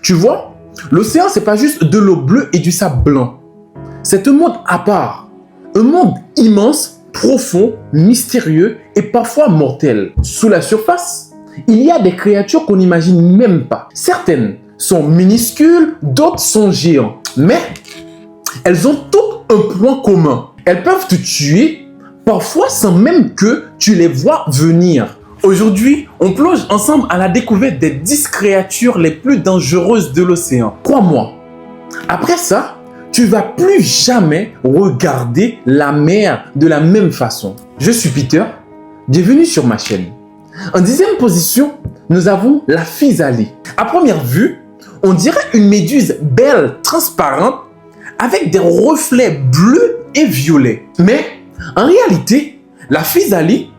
Tu vois, l'océan, c'est pas juste de l'eau bleue et du sable blanc. C'est un monde à part. Un monde immense, profond, mystérieux et parfois mortel. Sous la surface, il y a des créatures qu'on n'imagine même pas. Certaines sont minuscules, d'autres sont géants. Mais elles ont toutes un point commun. Elles peuvent te tuer, parfois sans même que tu les vois venir. Aujourd'hui, on plonge ensemble à la découverte des 10 créatures les plus dangereuses de l'océan. Crois-moi, après ça, tu vas plus jamais regarder la mer de la même façon. Je suis Peter, bienvenue sur ma chaîne. En 10e position, nous avons la physalie. À première vue, on dirait une méduse belle, transparente, avec des reflets bleus et violets. Mais en réalité, la physalie,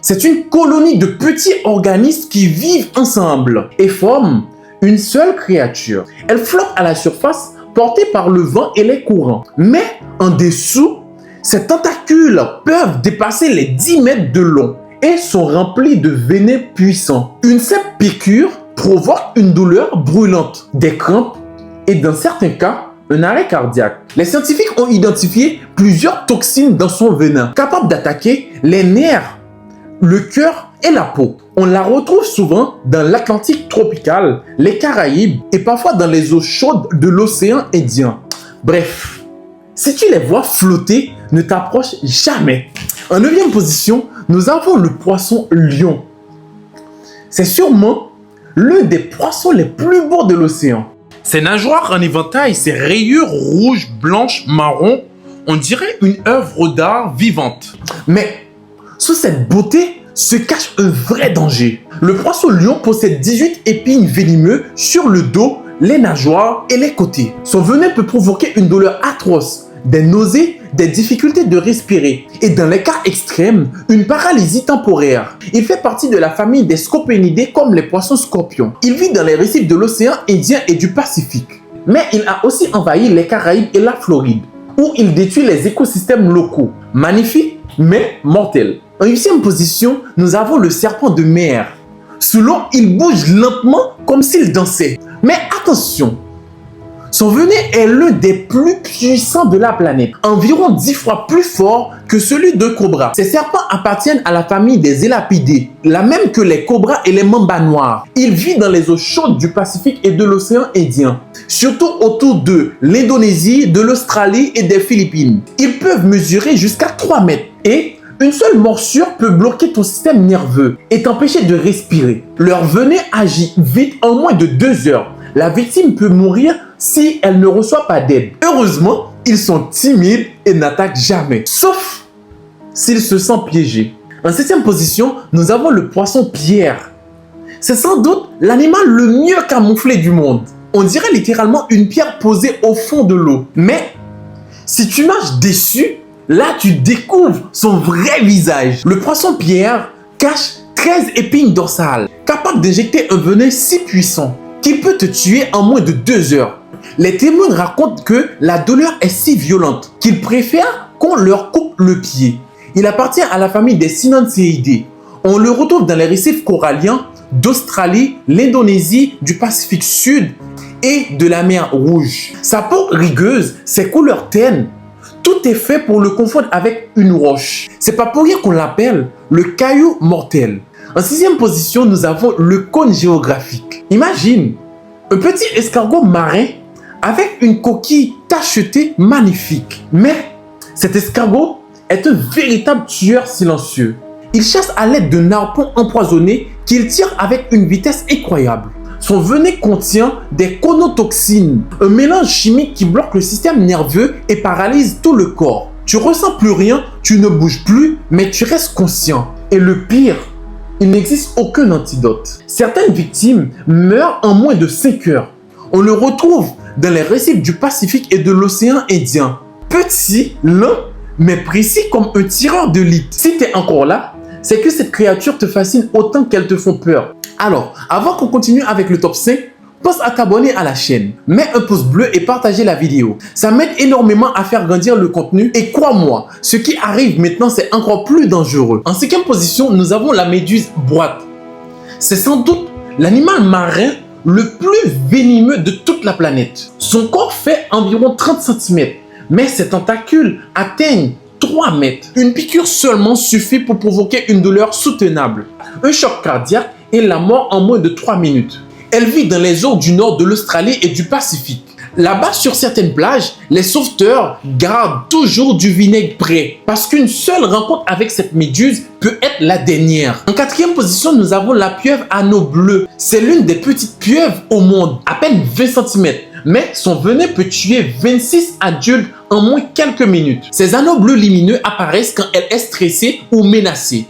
c'est une colonie de petits organismes qui vivent ensemble et forment une seule créature. Elle flotte à la surface, portée par le vent et les courants. Mais en dessous, ses tentacules peuvent dépasser les 10 mètres de long et sont remplis de venins puissants. Une simple piqûre provoque une douleur brûlante, des crampes et dans certains cas, un arrêt cardiaque. Les scientifiques ont identifié plusieurs toxines dans son venin, capables d'attaquer les nerfs, le cœur et la peau. On la retrouve souvent dans l'Atlantique tropical, les Caraïbes et parfois dans les eaux chaudes de l'océan Indien. Bref, si tu les vois flotter, ne t'approche jamais. En 9e position, nous avons le poisson lion. C'est sûrement l'un des poissons les plus beaux de l'océan. Ses nageoires en éventail, ses rayures rouges, blanches, marron, on dirait une œuvre d'art vivante. Mais sous cette beauté se cache un vrai danger. Le poisson lion possède 18 épines venimeuses sur le dos, les nageoires et les côtés. Son venin peut provoquer une douleur atroce, des nausées, des difficultés de respirer et dans les cas extrêmes, une paralysie temporaire. Il fait partie de la famille des Scopainidés comme les poissons scorpions. Il vit dans les récifs de l'océan Indien et du Pacifique. Mais il a aussi envahi les Caraïbes et la Floride, où il détruit les écosystèmes locaux. Magnifique, mais mortel. En 8e position, nous avons le serpent de mer. Sous l'eau, il bouge lentement comme s'il dansait. Mais attention, son venin est l'un des plus puissants de la planète, environ 10 fois plus fort que celui d'un cobra. Ces serpents appartiennent à la famille des élapidés, la même que les cobras et les mambas noirs. Il vit dans les eaux chaudes du Pacifique et de l'océan Indien, surtout autour de l'Indonésie, de l'Australie et des Philippines. Ils peuvent mesurer jusqu'à 3 mètres et une seule morsure peut bloquer ton système nerveux et t'empêcher de respirer. Leur venin agit vite en moins de 2 heures. La victime peut mourir si elle ne reçoit pas d'aide. Heureusement, ils sont timides et n'attaquent jamais, sauf s'ils se sentent piégés. En 7e position, nous avons le poisson pierre. C'est sans doute l'animal le mieux camouflé du monde. On dirait littéralement une pierre posée au fond de l'eau. Mais si tu marches dessus, là tu découvres son vrai visage. Le poisson pierre cache 13 épines dorsales, capables d'injecter un venin si puissant qu'il peut te tuer en moins de 2 heures. Les témoins racontent que la douleur est si violente qu'ils préfèrent qu'on leur coupe le pied. Il appartient à la famille des Cynonceidés. On le retrouve dans les récifs coralliens d'Australie, l'Indonésie, du Pacifique Sud et de la mer Rouge. Sa peau rugueuse, ses couleurs ternes, tout est fait pour le confondre avec une roche. C'est pas pour rien qu'on l'appelle le caillou mortel. En 6e position, nous avons le cône géographique. Imagine un petit escargot marin avec une coquille tachetée magnifique. Mais cet escargot est un véritable tueur silencieux. Il chasse à l'aide d'un harpon empoisonné qu'il tire avec une vitesse incroyable. Son venin contient des conotoxines, un mélange chimique qui bloque le système nerveux et paralyse tout le corps. Tu ressens plus rien, tu ne bouges plus, mais tu restes conscient. Et le pire, il n'existe aucun antidote. Certaines victimes meurent en moins de 5 heures. On le retrouve dans les récifs du Pacifique et de l'océan Indien. Petit, lent, mais précis comme un tireur de lit. Si tu es encore là, c'est que cette créature te fascine autant qu'elles te font peur. Alors, avant qu'on continue avec le top 5, pense à t'abonner à la chaîne. Mets un pouce bleu et partager la vidéo. Ça m'aide énormément à faire grandir le contenu et crois-moi, ce qui arrive maintenant c'est encore plus dangereux. En 5e position, nous avons la méduse boîte. C'est sans doute l'animal marin le plus venimeux de toute la planète. Son corps fait environ 30 cm, mais ses tentacules atteignent 3 mètres. Une piqûre seulement suffit pour provoquer une douleur soutenable, un choc cardiaque et la mort en moins de 3 minutes. Elle vit dans les eaux du nord de l'Australie et du Pacifique. Là-bas, sur certaines plages, les sauveteurs gardent toujours du vinaigre prêt parce qu'une seule rencontre avec cette méduse peut être la dernière. En quatrième position, nous avons la pieuvre anneau bleu. C'est l'une des petites pieuvres au monde, à peine 20 cm. Mais son venin peut tuer 26 adultes en moins quelques minutes. Ces anneaux bleus lumineux apparaissent quand elle est stressée ou menacée.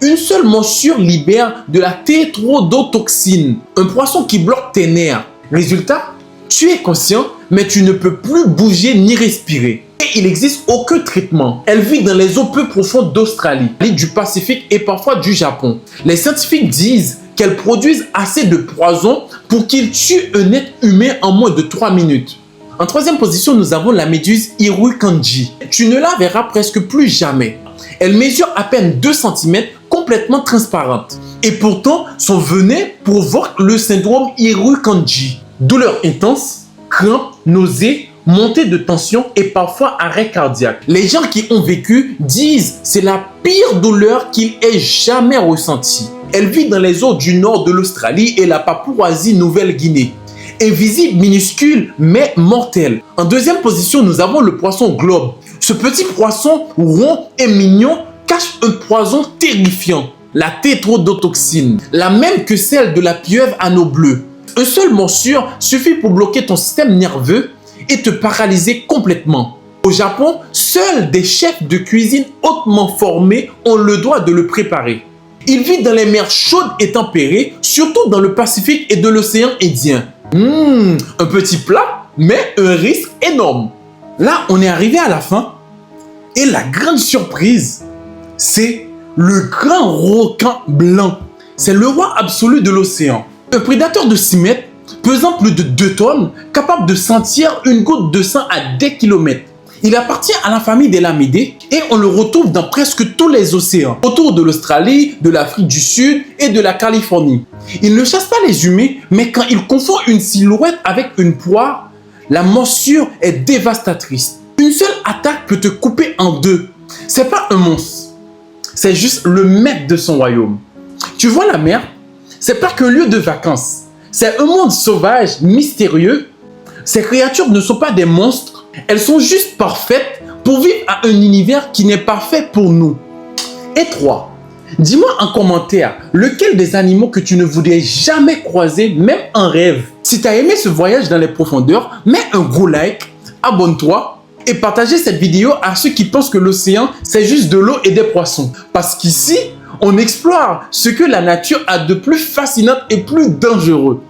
Une seule morsure libère de la tétrodotoxine, un poisson qui bloque tes nerfs. Résultat, tu es conscient, mais tu ne peux plus bouger ni respirer. Et il n'existe aucun traitement. Elle vit dans les eaux peu profondes d'Australie, du Pacifique et parfois du Japon. Les scientifiques disent qu'elle produise assez de poison pour qu'il tue un être humain en moins de 3 minutes. En troisième position, nous avons la méduse Irukandji. Tu ne la verras presque plus jamais. Elle mesure à peine 2 cm, complètement transparente. Et pourtant, son venin provoque le syndrome Irukandji. Douleur intense, crampes, nausées, montée de tension et parfois arrêt cardiaque. Les gens qui ont vécu disent que c'est la pire douleur qu'ils aient jamais ressentie. Elle vit dans les eaux du nord de l'Australie et la Papouasie-Nouvelle-Guinée. Invisible, minuscule, mais mortel. En deuxième position, nous avons le poisson globe. Ce petit poisson rond et mignon cache un poison terrifiant, la tétrodotoxine, la même que celle de la pieuvre anneau bleu. Une seule morsure suffit pour bloquer ton système nerveux et te paralyser complètement. Au Japon, seuls des chefs de cuisine hautement formés ont le droit de le préparer. Il vit dans les mers chaudes et tempérées, surtout dans le Pacifique et de l'océan Indien. Un petit plat, mais un risque énorme. Là, on est arrivé à la fin. Et la grande surprise, c'est le grand requin blanc. C'est le roi absolu de l'océan. Un prédateur de 6 mètres, pesant plus de 2 tonnes, capable de sentir une goutte de sang à des kilomètres. Il appartient à la famille des Lamidés et on le retrouve dans presque tous les océans, autour de l'Australie, de l'Afrique du Sud et de la Californie. Il ne chasse pas les humains, mais quand il confond une silhouette avec une proie, la morsure est dévastatrice. Une seule attaque peut te couper en deux. C'est pas un monstre, c'est juste le maître de son royaume. Tu vois la mer? C'est pas qu'un lieu de vacances. C'est un monde sauvage, mystérieux. Ces créatures ne sont pas des monstres. Elles sont juste parfaites pour vivre à un univers qui n'est pas fait pour nous. Et 3. Dis-moi en commentaire lequel des animaux que tu ne voudrais jamais croiser, même en rêve. Si tu as aimé ce voyage dans les profondeurs, mets un gros like, abonne-toi et partagez cette vidéo à ceux qui pensent que l'océan, c'est juste de l'eau et des poissons. Parce qu'ici, on explore ce que la nature a de plus fascinant et plus dangereux.